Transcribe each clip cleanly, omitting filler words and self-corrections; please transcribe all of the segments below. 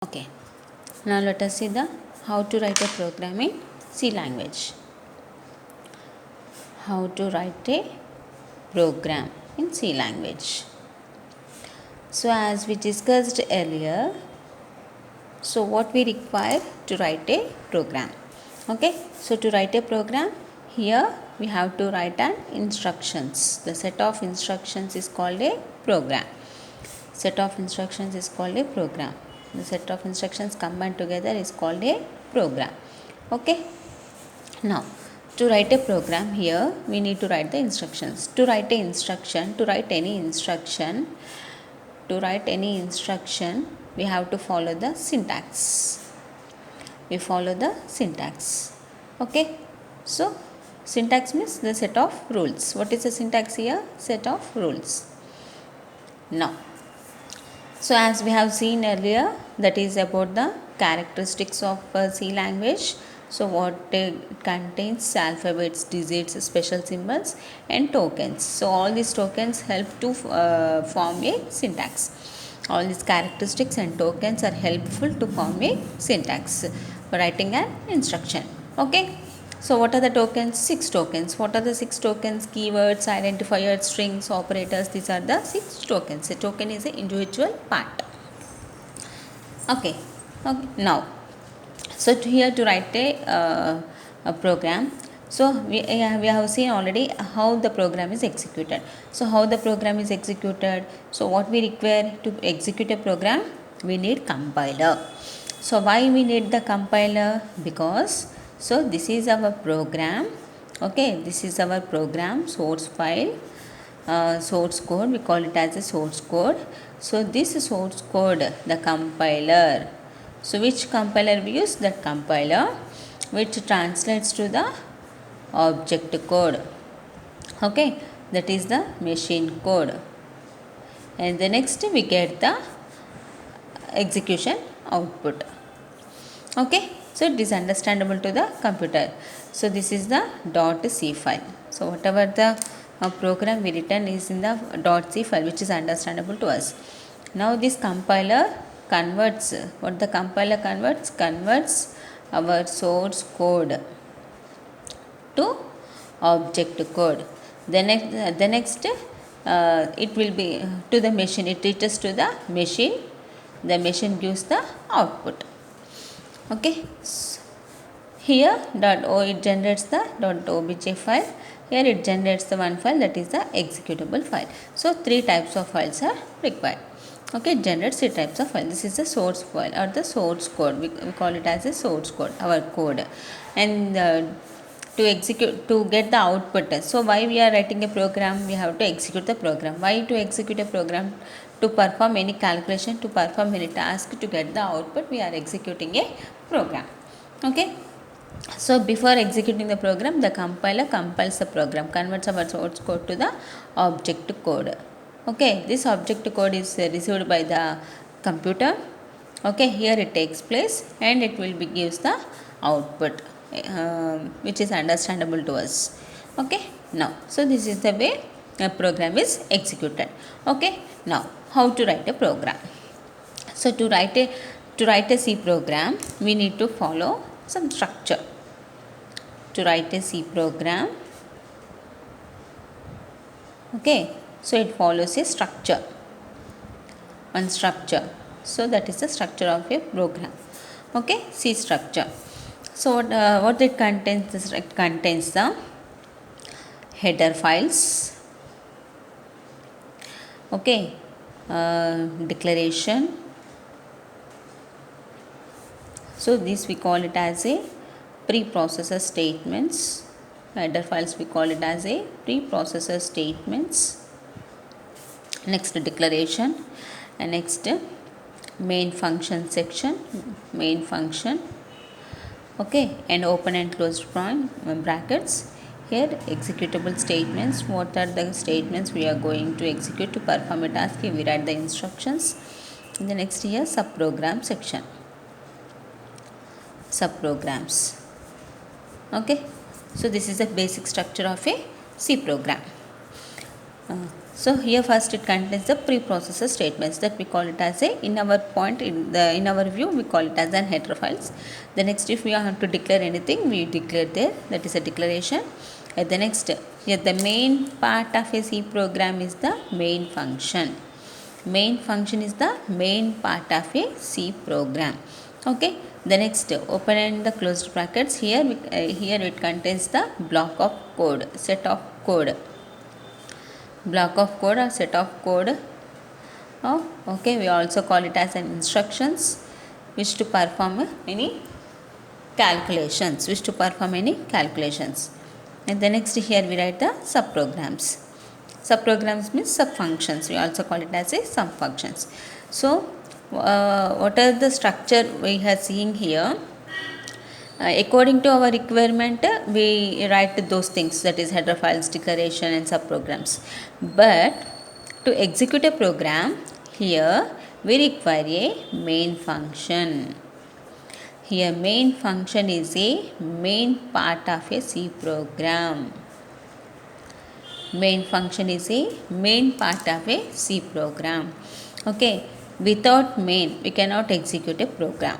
Okay, now let us see the how to write a program in C language. How to write a program in C language. So as we discussed earlier, so what we require to write a program. Okay, so to write a program, here we have to write an instructions. The set of instructions is called a program. Set of instructions is called a program. The set of instructions combined together is called a program. Okay, now to write a program, here we need to write the instructions. To write a instruction, to write any instruction, we have to follow the syntax. We follow the syntax. Okay, so syntax means the set of rules. What is the syntax here? Set of rules. Now, so as we have seen earlier, that is about the characteristics of C language. So what it contains: alphabets, digits, special symbols and tokens. So all these tokens help to form a syntax. All these characteristics and tokens are helpful to form a syntax for writing an instruction. Okay. So what are the tokens? 6 tokens. What are the 6 tokens? Keywords, identifiers, strings, operators. These are the 6 tokens. A token is an individual part. Okay. Now, so here to write a program. So we have seen already how the program is executed. So how the program is executed. So what we require to execute a program? We need compiler. So why we need the compiler? Because so this is our program. Okay, this is our program source file, source code. We call it as a source code. So this source code, the compiler. So which compiler we use? That compiler which translates to the object code. Okay, that is the machine code. And the next we get the execution output. Okay, so it is understandable to the computer. So this is the .c file. So whatever the program we written is in the .c file, which is understandable to us. Now this compiler converts, what the compiler converts our source code to object code. The next it will be to the machine. It reaches to the machine. The machine gives the output. Okay, here it generates the .obj file. Here it generates the one file, that is the executable file. So 3 types of files are required. Okay, it generates 3 types of file. This is the source file or the source code. We call it as a source code, our code. And to get the output. So why we are writing a program? We have to execute the program. Why to execute a program? To perform any calculation, to perform any task, to get the output, we are executing a program. Okay, so before executing the program, the compiler compiles the program, converts our source code to the object code. Okay, this object code is received by the computer. Okay, here it takes place and it will be gives the output, which is understandable to us. Okay, now so this is the way a program is executed. Okay, now how to write a program. So to write a C program, we need to follow some structure. To write a C program, okay, so it follows a structure, one structure. So that is the structure of a program. Okay, C structure. So what it contains? It contains the header files. Okay, declaration. So this we call it as a preprocessor statements. Header files we call it as a preprocessor statements. Next declaration, and next main function section, main function. Okay, and open and closed brackets. Here executable statements. What are the statements we are going to execute to perform a task? Here we write the instructions. In the next here subprogram section, subprograms. Okay, so this is the basic structure of a C program. So here first it contains the preprocessor statements that we call it as a, in our view we call it as an header files. The next, if we have to declare anything, we declare there, that is a declaration. The next, here the main part of a C program is the main function. Main function is the main part of a C program. Okay. The next, open and the closed brackets, here here it contains the block of code, set of code, block of code or set of code. Oh, okay, we also call it as an instructions which to perform any calculations, and the next, here we write the subprograms. Subprograms means subfunctions, we also call it as a subfunctions. So what are the structure we are seeing here? According to our requirement, we write those things, that is header files, declaration and subprograms. But to execute a program, here we require a main function. Here main function is a main part of a C program. Main function is a main part of a C program. Okay, without main we cannot execute a program.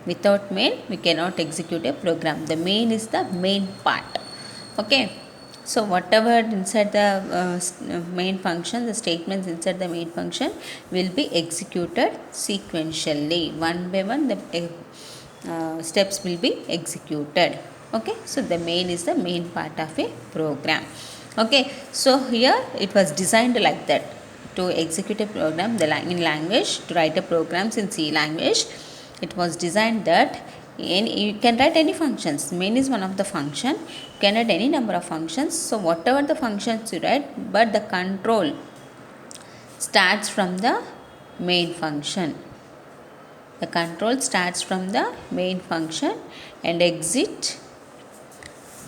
Without main we cannot execute a program. The main is the main part. Okay, so whatever inside the main function, the statements inside the main function will be executed sequentially. One by one the steps will be executed. Okay, so the main is the main part of a program. Okay, so here it was designed like that, to execute a program in language, to write a programs in C language. It was designed that you can write any functions. Main is one of the function. You can write any number of functions. So whatever the functions you write, but the control starts from the main function. The control starts from the main function and exit.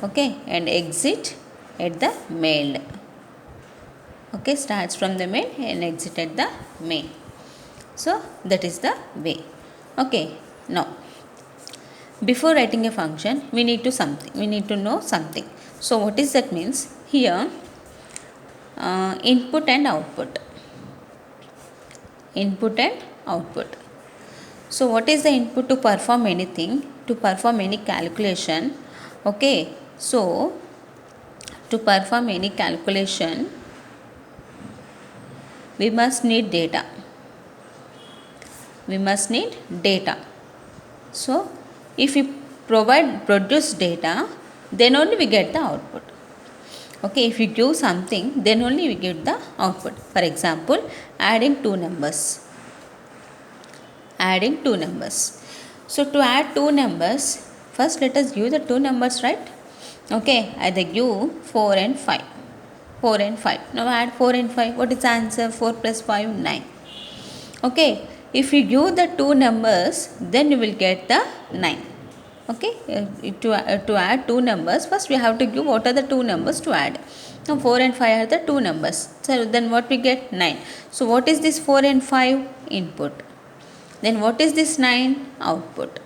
Okay, and exit at the main. Okay, starts from the main and exit at the main. So that is the way. Okay, now before writing a function we need to know something. So what is that means? Here input and output. So what is the input to perform anything, to perform any calculation? Okay, so to perform any calculation we must need data. So if we produce data, then only we get the output. Okay, if you give something, then only we get the output. For example, adding two numbers. So to add two numbers, first let us give the two numbers, right? Okay, either give 4 and 5. Now add 4 and 5. What is the answer? 4 plus 5, 9. Okay, if you give the two numbers, then you will get the 9. Okay, to add two numbers, first we have to give what are the two numbers to add. Now 4 and 5 are the two numbers. So then what we get? 9. So what is this 4 and 5? Input. Then what is this 9? Output.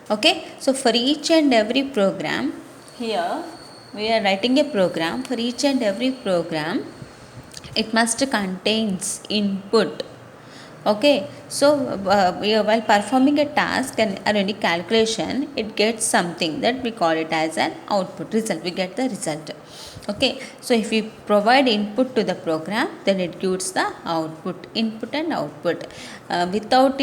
Okay, so for each and every program, here we are writing a program. For each and every program, it must contains input. Okay, so while performing a task or any calculation, it gets something that we call it as an output, result. We get the result. Okay, so if we provide input to the program, then it gives the output, input and output. Without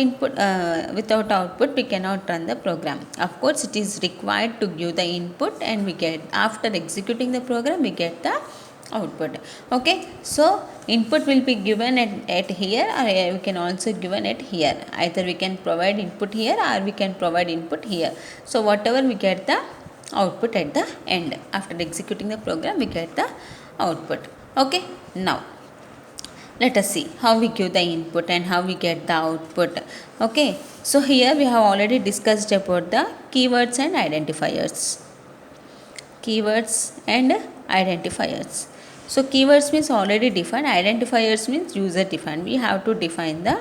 output we cannot run the program. Of course it is required to give the input, and we get, after executing the program, we get the output. Okay, so input will be given at here, or we can also given at here. Either we can provide input here or we can provide input here. So whatever we get the output at the end, after executing the program we get the output. Okay, now let us see how we give the input and how we get the output. Okay, so here we have already discussed about the keywords and identifiers. So keywords means already defined, identifiers means user defined. We have to define the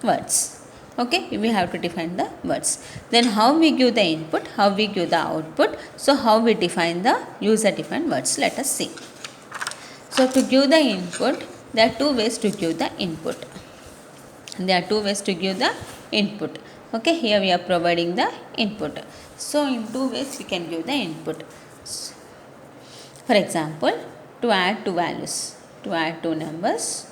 words. Okay, we have to define the words. Then how we give the input, how we give the output. So how we define the user defined words, let us see. So to give the input, there are two ways to give the input. There are two ways to give the input. Okay, here we are providing the input. So in two ways we can give the input. For example, to add two values, to add two numbers,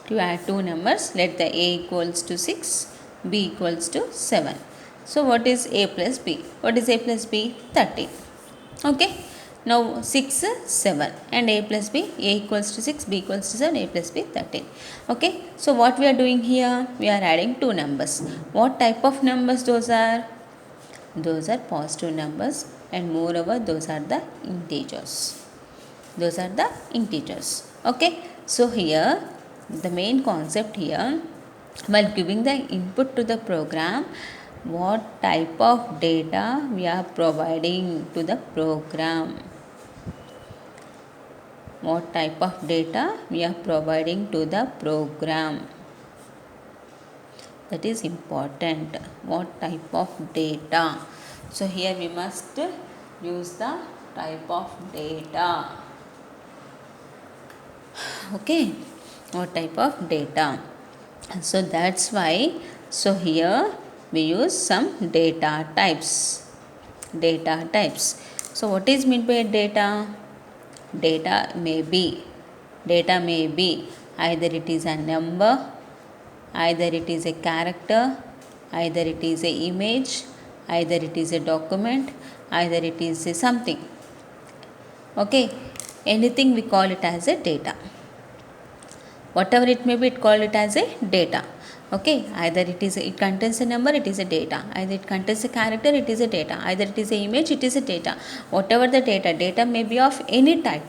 let the a equals to 6, b equals to 7. So what is a plus b? What is a plus b? 13. Okay. Now 6, 7 and a plus b, a equals to 6, b equals to 7, a plus b 13. Okay. So what we are doing here? We are adding two numbers. What type of numbers those are? Those are positive numbers, and moreover those are the integers. Those are the integers. Okay. So here the main concept here, while giving the input to the program, what type of data we are providing to the program. What type of data we are providing to the program. That is important. What type of data. So here we must use the type of data. Okay, what type of data. So that's why, so here we use some data types. Data types. So what is meant by data? Data may be either it is a number, either it is a character, either it is a image, either it is a document, either it is a something. Okay, anything we call it as a data. Whatever it may be, it call it as a data. Okay, either it contains a number, it is a data. Either it contains a character, it is a data. Either it is a image, it is a data. Whatever the data may be of any type.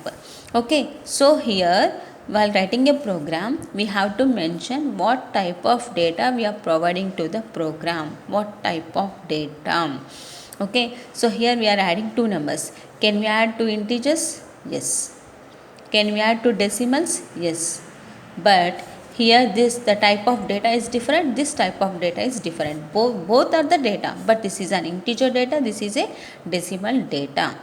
Okay, so here while writing a program, we have to mention what type of data we are providing to the program. What type of data. Okay, so here we are adding two numbers. Can we add two integers? Yes. Can we add two decimals? Yes. But here the type of data is different, this type of data is different. Both are the data, but this is an integer data, this is a decimal data.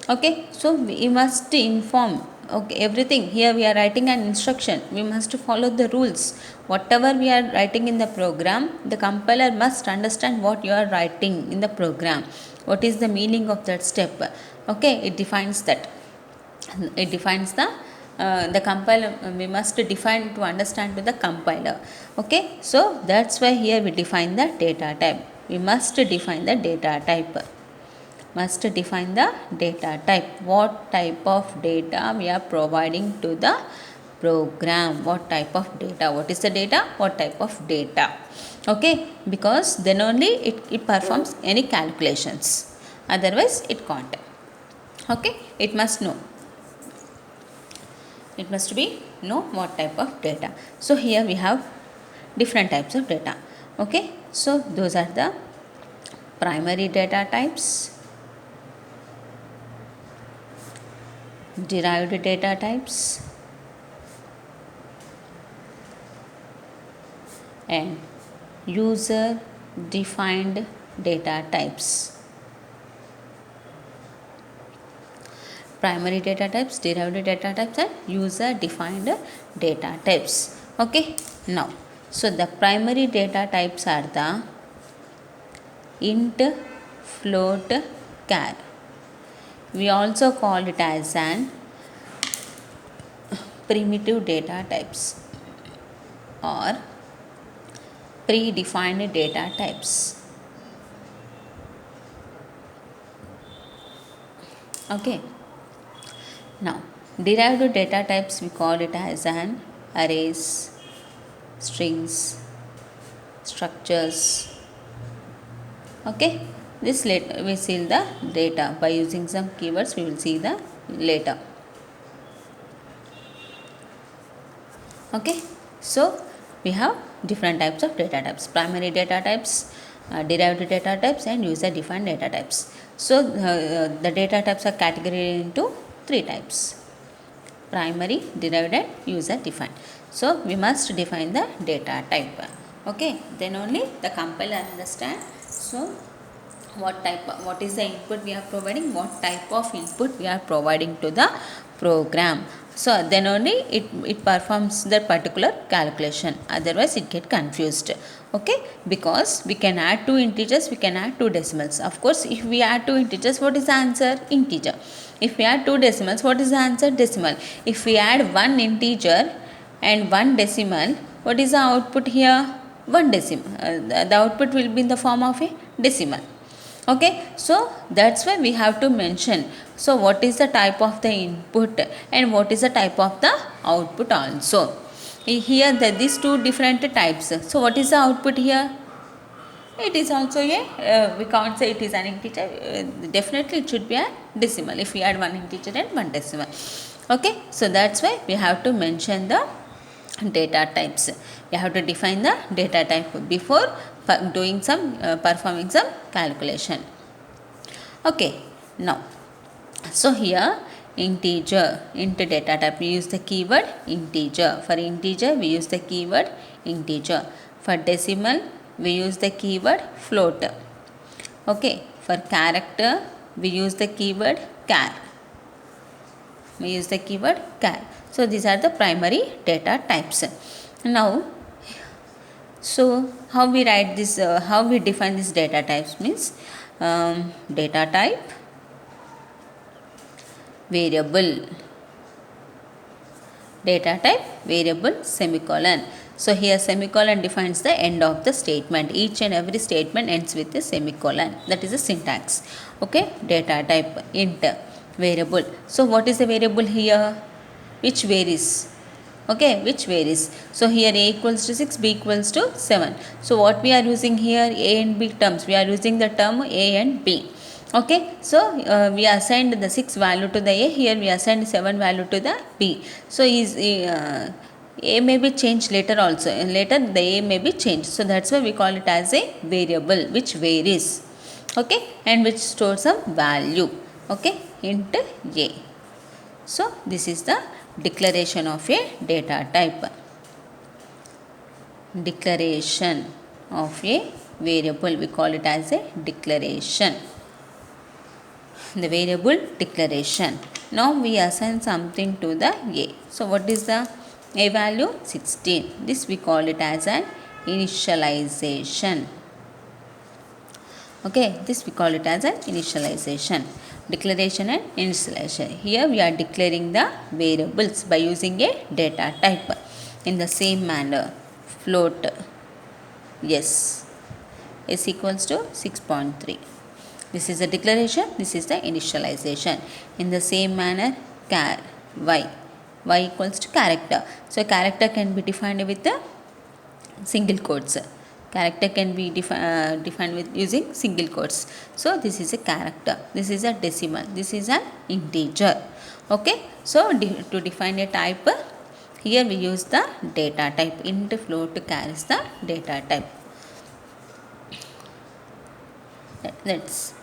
Okay, so we must inform. Okay, everything here we are writing an instruction, we must follow the rules. Whatever we are writing in the program, the compiler must understand what you are writing in the program. What is the meaning of that step? Okay, it defines that. It defines the compiler. We must define to understand to the compiler. Okay, so that's why here we define the data type. We must define the data type. Must define the data type. What type of data we are providing to the program. What type of data. What is the data? What type of data. Okay, because then only it performs any calculations. Otherwise it can't. Okay, it must know. It must be know what type of data. So here we have different types of data. Okay, so those are the primary data types, derived data types, and user defined data types. Primary data types, derived data types, and user defined data types. Okay, now so the primary data types are the int, float, char. We also call it as an primitive data types or predefined data types. Okay, now derived data types we call it as an arrays, strings, structures. Okay, this later we see the data by using some keywords, we will see the later. Okay, so we have different types of data types: primary data types, derived data types, and user defined data types. So the data types are categorized into three types: primary, derived, and user defined. So we must define the data type. Okay, then only the compiler understand. So what is the input we are providing, what type of input we are providing to the program. So then only it performs that particular calculation, otherwise it get confused. Okay, because we can add two integers, we can add two decimals. Of course, if we add two integers, what is the answer? Integer. If we add two decimals, what is the answer? Decimal. If we add one integer and one decimal, what is the output here? One decimal. The output will be in the form of a decimal. Okay, so that's why we have to mention. So what is the type of the input and what is the type of the output also. Here these two different types. So what is the output here? It is also a, we can't say it is an integer, definitely it should be a decimal if we add one integer and one decimal. Okay, so that's why we have to mention the data types. We have to define the data type before doing some performing some calculation. Okay, now so here integer, into data type we use the keyword integer. For integer we use the keyword integer. For decimal we use the keyword float. Okay, for character we use the keyword char. We use the keyword char. So these are the primary data types. Now, so how we write this, how we define this data types means data type variable, data type variable semicolon. So here semicolon defines the end of the statement. Each and every statement ends with a semicolon. That is a syntax. Okay, data type int variable. So what is the variable here? Which varies. Okay, which varies. So here a equals to 6, b equals to 7. So what we are using here, a and b terms. We are using the term a and b. Okay, so we assigned the 6 value to the a, here we assigned 7 value to the b. So is a may be changed later also, and later the a may be changed. So that's why we call it as a variable which varies. Okay, and which stores some value. Okay, int a. So this is the declaration of a data type. Declaration of a variable, we call it as a declaration. The variable declaration. Now we assign something to the a. So what is the a value? 16. This we call it as an initialization. Okay, this we call it as an initialization. Declaration and initialization. Here we are declaring the variables by using a data type. In the same manner, float yes is equals to 6.3. This is the declaration, this is the initialization. In the same manner, char y equals to character. So character can be defined with the single quotes. Character can be defined with using single quotes. So this is a character, this is a decimal, this is an integer. Okay, so to define a type, here we use the data type. Int float char is the data type. Let's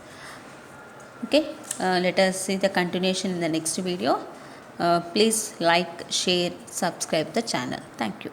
okay, let us see the continuation in the next video. Please like, share, subscribe the channel. Thank you.